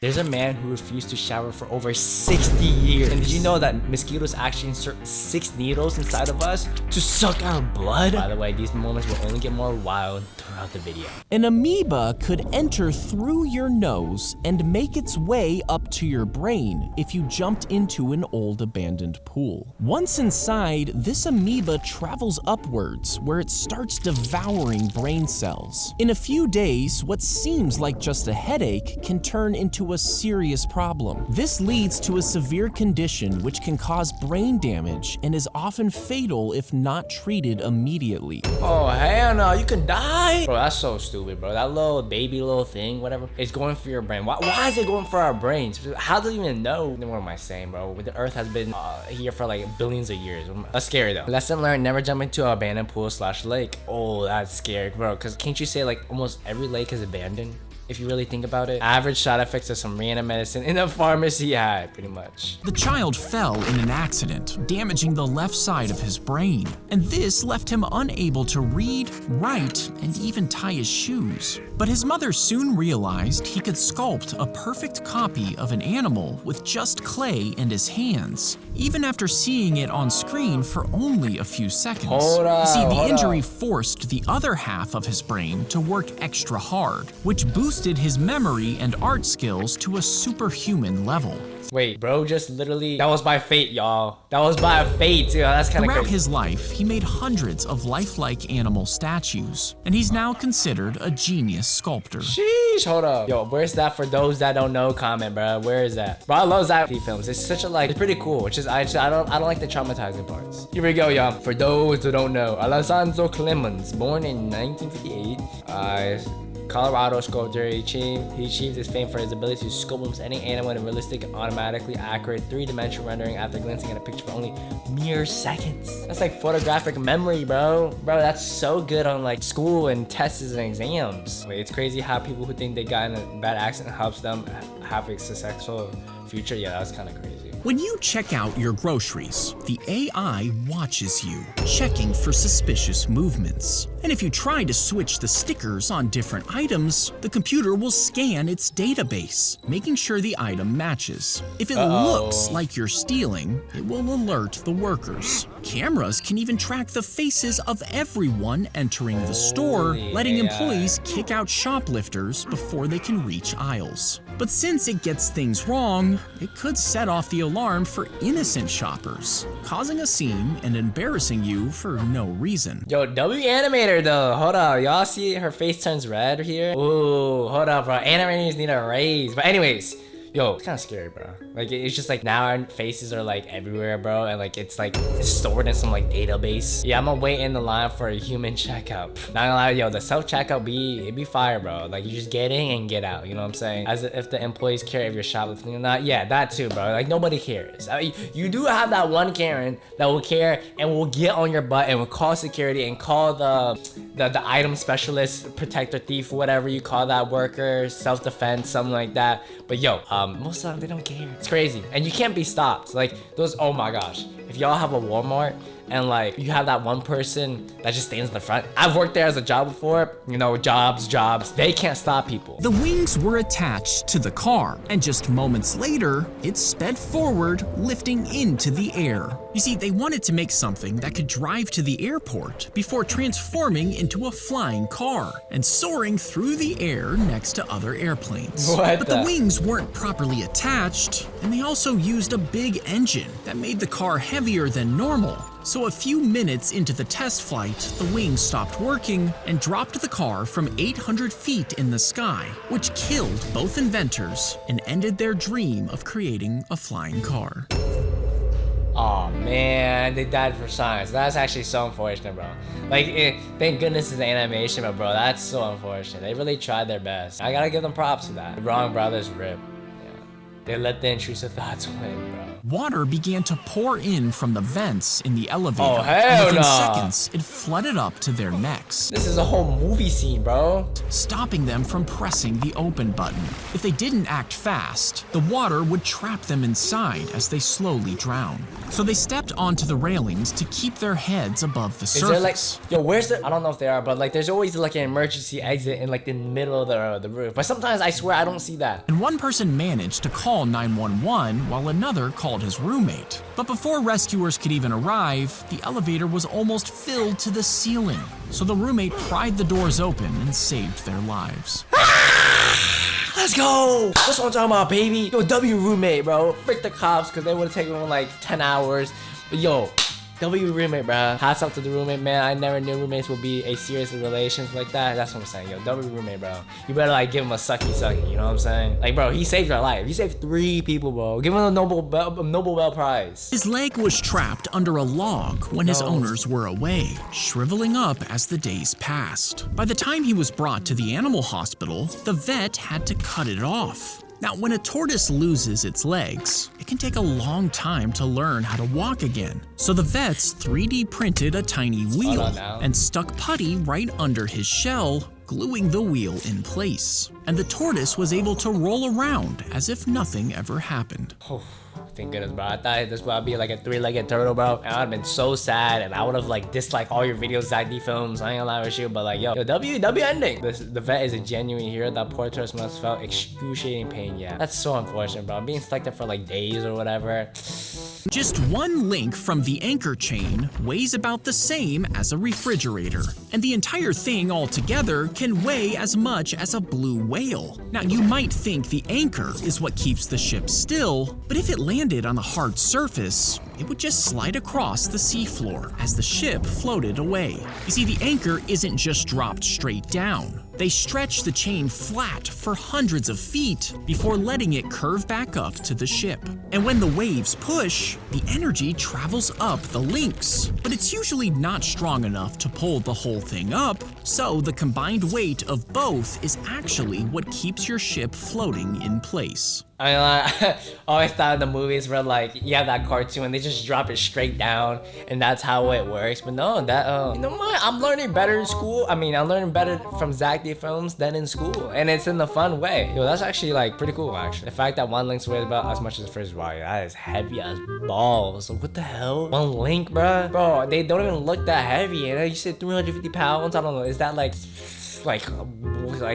There's a man who refused to shower for over 60 years. And did you know that mosquitoes actually insert 6 needles inside of us to suck our blood? By the way, these moments will only get more wild throughout the video. An amoeba could enter through your nose and make its way up to your brain if you jumped into an old abandoned pool. Once inside, this amoeba travels upwards where it starts devouring brain cells. In a few days, what seems like just a headache can turn into a serious problem. This leads to a severe condition which can cause brain damage and is often fatal if not treated immediately. Oh, hell no, you can die? Bro, that's so stupid, bro. That little baby little thing, whatever, it's going for your brain. Why is it going for our brains? How do you even know? What am I saying, bro? The earth has been here for like billions of years. That's scary though. Lesson learned, never jump into an abandoned pool / lake. Oh, that's scary, bro. Cause can't you say like almost every lake is abandoned? If you really think about it, average side effects of some random medicine in a pharmacy had, pretty much. The child fell in an accident, damaging the left side of his brain, and this left him unable to read, write, and even tie his shoes. But his mother soon realized he could sculpt a perfect copy of an animal with just clay and his hands, even after seeing it on screen for only a few seconds. You see, the injury forced the other half of his brain to work extra hard, which boosted his memory and art skills to a superhuman level. Wait, bro, just literally, that was by fate, y'all. That was by fate, too. That's kind of crazy. Throughout his life, he made hundreds of lifelike animal statues, and he's now considered a genius sculptor. Sheesh, hold up. Yo, where's that for those that don't know? Comment, bro. Where is that? Bro, I love Zack films. It's such a it's pretty cool. Which is, I don't like the traumatizing parts. Here we go, y'all. For those who don't know, Alonso Clemens, born in 1958, Colorado sculptor. He achieved his fame for his ability to sculpt almost any animal in a realistic, automatically accurate, 3-dimensional rendering after glancing at a picture for only mere seconds. That's like photographic memory, bro. Bro, that's so good on like school and tests and exams. Wait, it's crazy how people who think they got in a bad accident helps them have a successful future. Yeah, that was kind of crazy. When you check out your groceries, the AI watches you, checking for suspicious movements. And if you try to switch the stickers on different items, the computer will scan its database, making sure the item matches. If it looks like you're stealing, it will alert the workers. Cameras can even track the faces of everyone entering the store, letting employees kick out shoplifters before they can reach aisles. But since it gets things wrong, it could set off the alarm for innocent shoppers, causing a scene and embarrassing you for no reason. Yo, W animator though, hold up, y'all see her face turns red here? Ooh, hold up, bro, animators need a raise. But anyways, yo, it's kind of scary, bro. Like, it's just like now our faces are like everywhere, bro, and like it's like stored in some like database. Yeah, I'm gonna wait in the line for a human checkout. Not gonna lie, yo, the self-checkout be fire, bro. Like, you just get in and get out, you know what I'm saying? As if the employees care if you're shoplifting or not. Yeah, that too, bro. Like, nobody cares. I mean, you do have that one Karen that will care and will get on your butt and will call security and call the item specialist, protector, thief, whatever you call that worker, self-defense, something like that. But yo, most of them, they don't care. It's crazy. And you can't be stopped. Like, those, oh my gosh. If y'all have a Walmart and like you have that one person that just stands in the front. I've worked there as a job before, you know, jobs. They can't stop people. The wings were attached to the car, and just moments later, it sped forward, lifting into the air. You see, they wanted to make something that could drive to the airport before transforming into a flying car and soaring through the air next to other airplanes. But the wings weren't properly attached, and they also used a big engine that made the car heavier than normal. So a few minutes into the test flight, the wings stopped working and dropped the car from 800 feet in the sky, which killed both inventors and ended their dream of creating a flying car. Oh man, they died for science. That's actually so unfortunate, bro. Like, thank goodness it's animation, but bro, that's so unfortunate. They really tried their best. I gotta give them props for that. The Wrong brothers rip. Yeah. They let the intrusive thoughts win, bro. Water began to pour in from the vents in the elevator. Oh, hell and within nah. seconds, it flooded up to their necks, This is a whole movie scene, bro. stopping them from pressing the open button. If they didn't act fast, the water would trap them inside as they slowly drowned. So they stepped onto the railings to keep their heads above the Is there like, surface. yo, where's the, I don't know if they are, but like there's always like an emergency exit in like the middle of the roof. But sometimes I swear I don't see that. And one person managed to call 911 while another called his roommate. But before rescuers could even arrive, the elevator was almost filled to the ceiling. So the roommate pried the doors open and saved their lives. Let's go! That's what I'm talking about, baby. Yo, W roommate, bro. Frick the cops, because they would have taken him like 10 hours. But yo, W roommate, bro. Hats off to the roommate, man. I never knew roommates would be a serious relationship like that. That's what I'm saying, yo. W roommate, bro. You better like give him a sucky, you know what I'm saying? Like, bro, he saved your life. He saved 3 people, bro. Give him a Nobel Bell Prize. His leg was trapped under a log when his owners were away, shriveling up as the days passed. By the time he was brought to the animal hospital, the vet had to cut it off. Now, when a tortoise loses its legs, it can take a long time to learn how to walk again. So the vets 3D printed a tiny wheel and stuck putty right under his shell, gluing the wheel in place. And the tortoise was able to roll around as if nothing ever happened. Oh, thank goodness, bro. I thought this would be like a 3-legged turtle, bro. And I would have been so sad, and I would have like disliked all your videos, Zack films. I ain't gonna lie with you, but like, yo, W ending. The vet is a genuine hero. That poor tortoise must have felt excruciating pain. Yeah, that's so unfortunate, bro. Being stuck there for like days or whatever. Just one link from the anchor chain weighs about the same as a refrigerator, and the entire thing altogether can weigh as much as a blue whale. Now, you might think the anchor is what keeps the ship still, but if it landed on a hard surface, it would just slide across the seafloor as the ship floated away. You see, the anchor isn't just dropped straight down. They stretch the chain flat for hundreds of feet before letting it curve back up to the ship. And when the waves push, the energy travels up the links, but it's usually not strong enough to pull the whole thing up, so the combined weight of both is actually what keeps your ship floating in place. I always thought in the movies where like you have that cartoon and they just drop it straight down and that's how it works. But no, that you know what? I'm learning better in school. I mean, I'm learning better from Zack films than in school, and it's in the fun way. Yo, that's actually like pretty cool. Actually, the fact that one link's weighed about as much as the first, wow, that is heavy as balls. What the hell? One link, bruh? Bro, they don't even look that heavy. And you said 350 pounds. I don't know. Is that like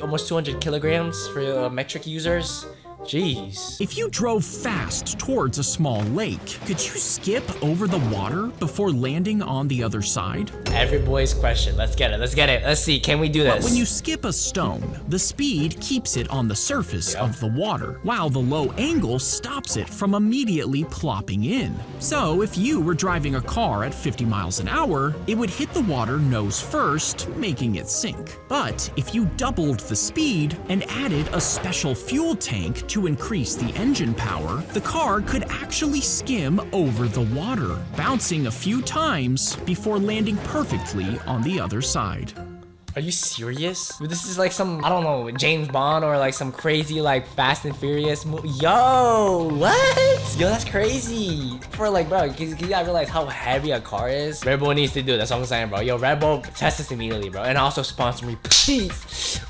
almost 200 kilograms for metric users? Jeez. If you drove fast towards a small lake, could you skip over the water before landing on the other side? Every boy's question. Let's get it. Let's see. Can we do this? But when you skip a stone, the speed keeps it on the surface of the water, while the low angle stops it from immediately plopping in. So if you were driving a car at 50 miles an hour, it would hit the water nose first, making it sink. But if you doubled the speed and added a special fuel tank to increase the engine power, the car could actually skim over the water, bouncing a few times before landing perfectly on the other side. Are you serious? This is like some, I don't know, James Bond or like some crazy like Fast and Furious movie. Yo, what? Yo, that's crazy. For like, bro, you gotta realize how heavy a car is. Red Bull needs to do it. That's what I'm saying, bro. Yo, Red Bull, test this immediately, bro. And also sponsor me, please.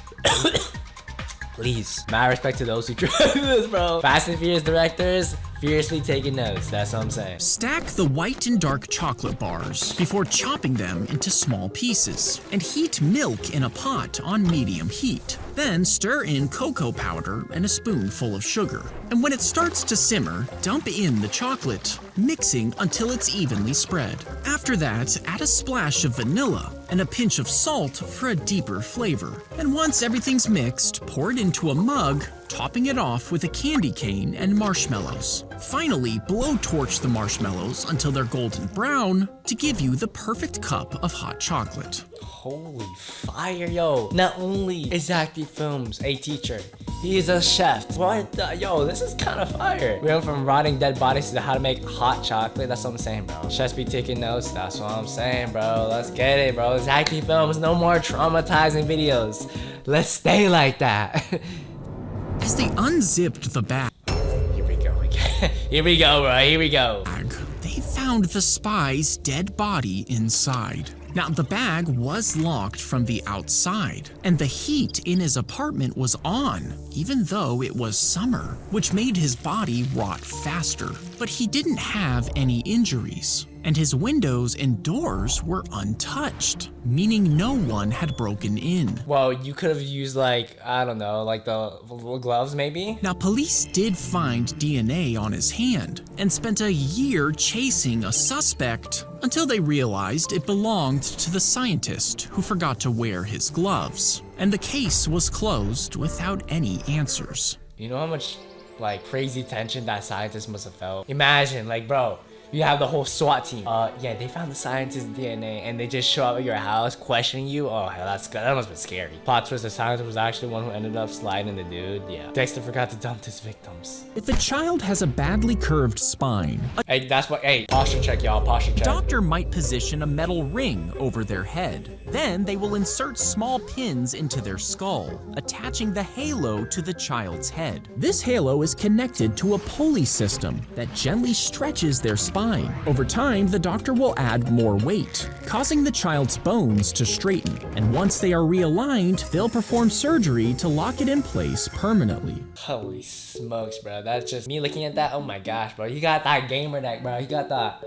Please. Mad respect to those who drive this, bro. Fast and Furious directors, furiously taking notes. That's what I'm saying. Stack the white and dark chocolate bars before chopping them into small pieces, and heat milk in a pot on medium heat. Then stir in cocoa powder and a spoonful of sugar. And when it starts to simmer, dump in the chocolate, mixing until it's evenly spread. After that, add a splash of vanilla and a pinch of salt for a deeper flavor. And once everything's mixed, pour it into a mug, topping it off with a candy cane and marshmallows. Finally, blowtorch the marshmallows until they're golden brown to give you the perfect cup of hot chocolate. Holy fire, yo. Not only is Zack Films a teacher, he is a chef. What the, yo, this is kind of fire. We went from rotting dead bodies to how to make hot chocolate. That's what I'm saying, bro. Chefs be taking notes. That's what I'm saying, bro. Let's get it, bro. Zack Films, no more traumatizing videos. Let's stay like that. As they unzipped the bag, Here we go again. Here we go, bro. Here we go. They found the spy's dead body inside. Now, the bag was locked from the outside, and the heat in his apartment was on, even though it was summer, which made his body rot faster. But he didn't have any injuries, and his windows and doors were untouched, meaning no one had broken in. Well, you could have used like, I don't know, like the gloves maybe? Now, police did find DNA on his hand and spent a year chasing a suspect until they realized it belonged to the scientist who forgot to wear his gloves. And the case was closed without any answers. You know how much like crazy tension that scientist must have felt? Imagine, like, bro, you have the whole SWAT team. Yeah, they found the scientist's DNA and they just show up at your house questioning you. Oh, hell, that must have been scary. Plot twist, the scientist was actually one who ended up sliding the dude. Yeah. Dexter forgot to dump his victims. If a child has a badly curved spine, Hey, that's what, hey, posture check, y'all, posture check. a doctor might position a metal ring over their head. Then they will insert small pins into their skull, attaching the halo to the child's head. This halo is connected to a pulley system that gently stretches their spine. Over time, the doctor will add more weight, causing the child's bones to straighten. And once they are realigned, they'll perform surgery to lock it in place permanently. Holy smokes, bro. That's just me looking at that. Oh my gosh, bro. You got that gamer neck, bro. You got that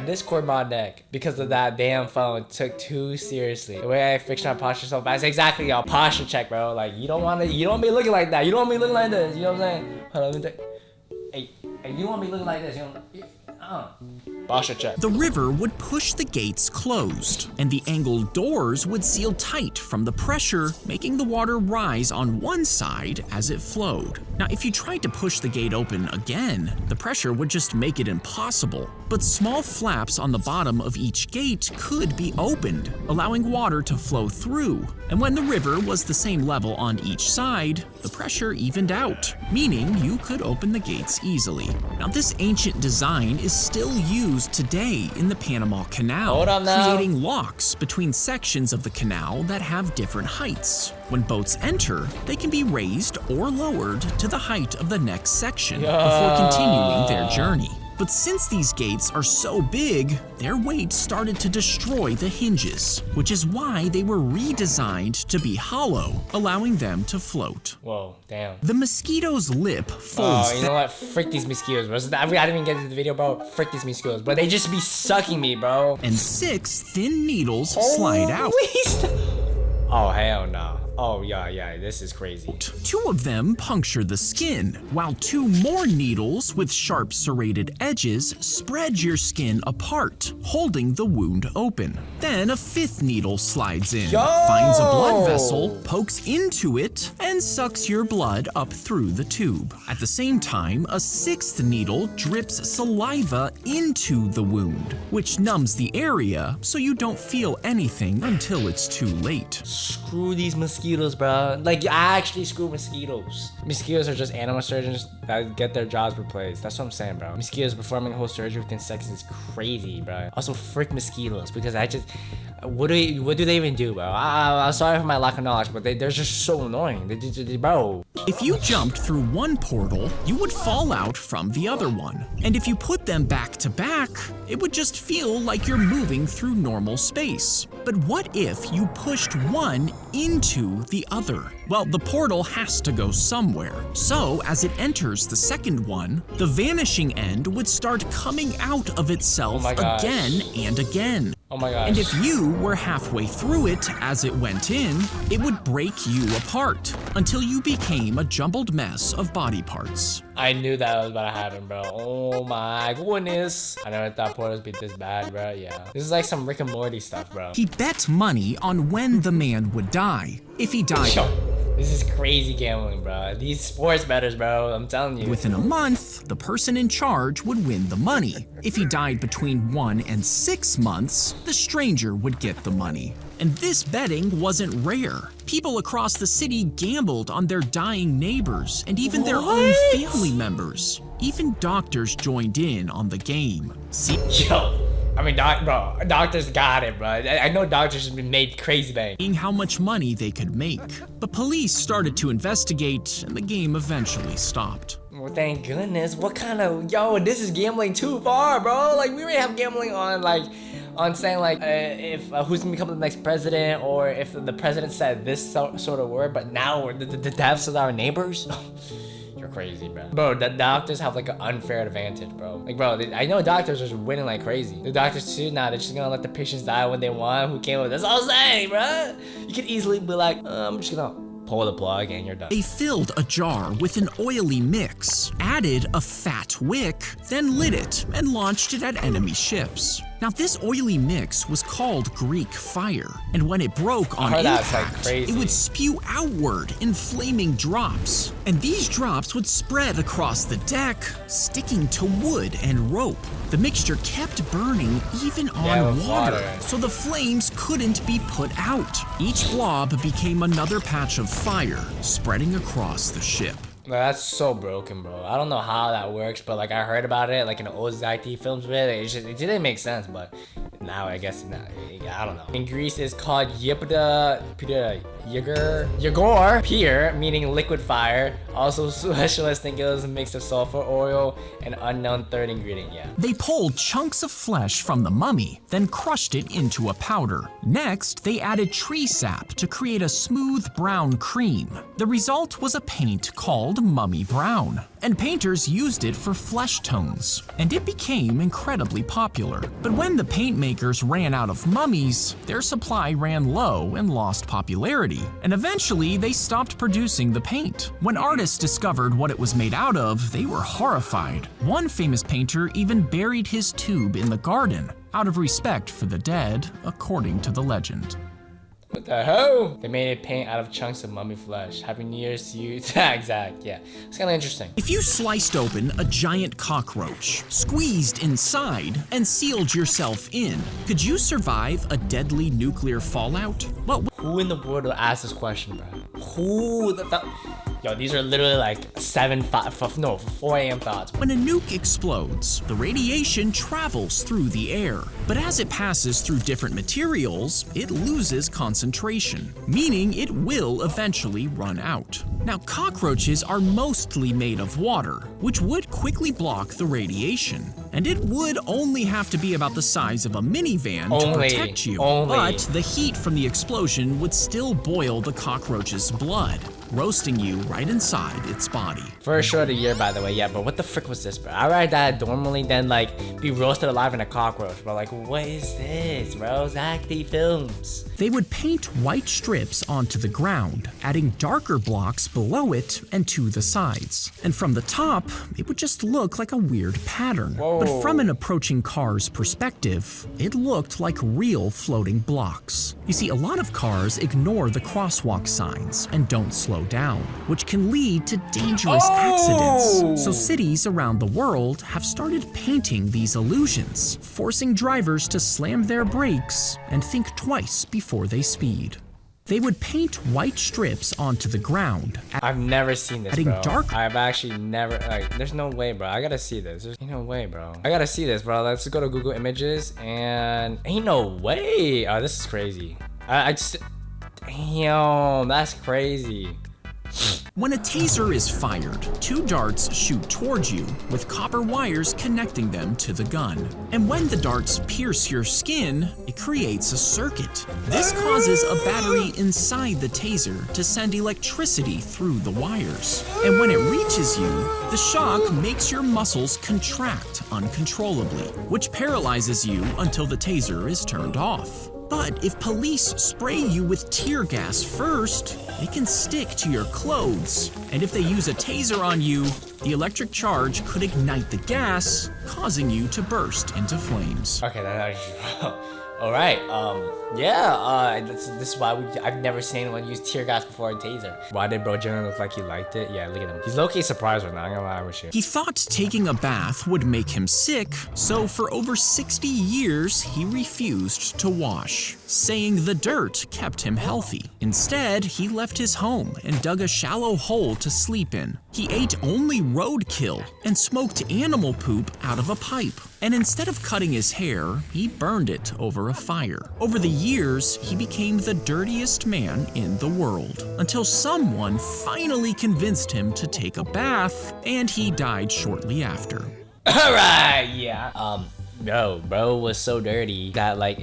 Discord mod neck because of that damn phone took too seriously. The way I fixed my posture so fast. Exactly, y'all. Posture check, bro. Like, you don't want to be looking like that. You don't want me looking like this. You know what I'm saying? Hold on, let me take. Hey, you want me looking like this? You don't. Posture check. The river would push the gates closed, and the angled doors would seal tight from the pressure, making the water rise on one side as it flowed. Now, if you tried to push the gate open again, the pressure would just make it impossible. But small flaps on the bottom of each gate could be opened, allowing water to flow through. And when the river was the same level on each side, the pressure evened out, meaning you could open the gates easily. Now, this ancient design is still used today in the Panama Canal, Hold on now. creating locks between sections of the canal that have different heights. When boats enter, they can be raised or lowered to the height of the next section before continuing their journey. But since these gates are so big, their weight started to destroy the hinges, which is why they were redesigned to be hollow, allowing them to float. Whoa, damn. The mosquito's lip folds Oh, you know what? Frick these mosquitoes, bro. I didn't even get into the video, bro. Frick these mosquitoes, bro. They just be sucking me, bro. and 6 thin needles slide out. Oh, hell no. Oh, yeah, this is crazy. 2 of them puncture the skin, while 2 more needles with sharp serrated edges spread your skin apart, holding the wound open. Then a 5th needle slides in, finds a blood vessel, pokes into it, and sucks your blood up through the tube. At the same time, a 6th needle drips saliva into the wound, which numbs the area so you don't feel anything until it's too late. Screw these mosquitoes, bro. Like, I actually screw mosquitoes. Mosquitoes are just animal surgeons that get their jobs replaced. That's what I'm saying, bro. Mosquitoes performing a whole surgery within seconds is crazy, bro. Also, frick mosquitoes, because what do they even do, bro? I'm sorry for my lack of knowledge, but they're just so annoying. Bro. If you jumped through one portal, you would fall out from the other one. And if you put them back to back, it would just feel like you're moving through normal space. But what if you pushed one into the other? Well, the portal has to go somewhere. So, as it enters the second one, the vanishing end would start coming out of itself again and again. Oh my gosh. And if you were halfway through it as it went in, it would break you apart until you became a jumbled mess of body parts. I knew that was about to happen, bro. Oh my goodness. I never thought portals be this bad, bro. Yeah. This is like some Rick and Morty stuff, bro. He bet money on when the man would die. If he died this is crazy gambling, bro. These sports bettors, bro. I'm telling you. within a month, the person in charge would win the money. If he died between 1 and 6 months, the stranger would get the money. And this betting wasn't rare. People across the city gambled on their dying neighbors and even their own family members. Even doctors joined in on the game. See, Yo, I mean, bro, doctors got it, bro. I know doctors have been made crazy bank. How much money they could make. But police started to investigate, and the game eventually stopped. Well, thank goodness. What kind of, yo, this is gambling too far, bro. Like, we already have gambling on, like, on saying, like, if who's gonna become the next president, or if the president said this sort of word, but now the deaths of our neighbors? You're crazy, bro. Bro, the doctors have, like, an unfair advantage, bro. Like, bro, I know doctors are just winning like crazy. The doctors, too, now they're just gonna let the patients die when they want. Who came with this? That's all I'm saying, bro. You could easily be like, I'm just gonna pull the plug and you're done. They filled a jar with an oily mix, added a fat wick, then lit it and launched it at enemy ships. Now this oily mix was called Greek fire, and when it broke on impact, it would spew outward in flaming drops. And these drops would spread across the deck, sticking to wood and rope. The mixture kept burning even on water, so the flames couldn't be put out. Each blob became another patch of fire, spreading across the ship. That's so broken, bro. I don't know how that works, but like I heard about it, like in the old Zack films, it didn't make sense, but now I guess not. I don't know. In Greece, it's called Yegor pier, meaning liquid fire. Also, specialists think it was a mix of sulfur oil and unknown third ingredient. Yeah. They pulled chunks of flesh from the mummy, then crushed it into a powder. Next, they added tree sap to create a smooth brown cream. The result was a paint called Mummy Brown, and painters used it for flesh tones, and it became incredibly popular. But when the paint makers ran out of mummies, their supply ran low and lost popularity, and eventually they stopped producing the paint. When artists discovered what it was made out of, they were horrified. One famous painter even buried his tube in the garden, out of respect for the dead, according to the legend. What the hell? They made it paint out of chunks of mummy flesh. Happy New Year's to you. Zack, yeah. It's kind of interesting. If you sliced open a giant cockroach, squeezed inside, and sealed yourself in, could you survive a deadly nuclear fallout? Who in the world will ask this question, bro? Yo, these are literally like 4 a.m. thoughts. When a nuke explodes, the radiation travels through the air. But as it passes through different materials, it loses concentration, meaning it will eventually run out. Now, cockroaches are mostly made of water, which would quickly block the radiation. And it would only have to be about the size of a minivan to protect you. But the heat from the explosion would still boil the cockroach's blood, roasting you right inside its body. For a short year, by the way, yeah, but what the frick was this, bro? I'd rather die normally than, like, be roasted alive in a cockroach, bro. Like, what is this, bro? Zack films. They would paint white strips onto the ground, adding darker blocks below it and to the sides. And from the top, it would just look like a weird pattern. Whoa. But from an approaching car's perspective, it looked like real floating blocks. You see, a lot of cars ignore the crosswalk signs and don't slow down, which can lead to dangerous accidents. So cities around the world have started painting these illusions, forcing drivers to slam their brakes and think twice before they speed. They would paint white strips onto the ground. I've never seen this, bro. Dark. I've actually never, like, there's no way, bro. I gotta see this. There's no way, bro. I gotta see this, bro. Let's go to Google Images and ain't no way. Oh, this is crazy. I just, damn, that's crazy. When a taser is fired, 2 darts shoot towards you with copper wires connecting them to the gun. And when the darts pierce your skin, it creates a circuit. This causes a battery inside the taser to send electricity through the wires. And when it reaches you, the shock makes your muscles contract uncontrollably, which paralyzes you until the taser is turned off. But if police spray you with tear gas first, it can stick to your clothes. And if they use a taser on you, the electric charge could ignite the gas, causing you to burst into flames. Okay, that's actually, all right. Yeah. This is why I've never seen anyone use tear gas before a taser. Why did bro generally look like he liked it? Yeah, look at him. He's low-key surprised right now. I'm gonna lie with you. He thought taking a bath would make him sick, so for over 60 years he refused to wash. saying the dirt kept him healthy. Instead, he left his home and dug a shallow hole to sleep in. He ate only roadkill and smoked animal poop out of a pipe. And instead of cutting his hair, he burned it over a fire. Over the years, he became the dirtiest man in the world, until someone finally convinced him to take a bath, and he died shortly after. Alright, yeah. No, bro was so dirty that like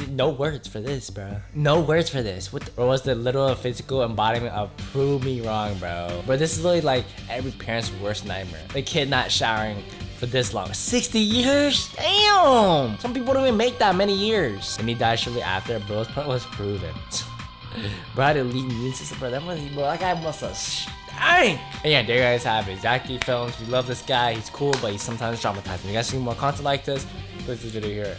no words for this, bro. No words for this. Or was the literal physical embodiment of prove me wrong, bro. But this is literally like every parent's worst nightmare. The kid not showering for this long. 60 years? Damn! Some people don't even make that many years. And he died shortly after. Bro's point was proven. Bro had elite immune system, bro. That guy must have. Dang! And yeah, there you guys have it. Zack films. We love this guy. He's cool, but he's sometimes traumatizing. You guys see more content like this? Please do here.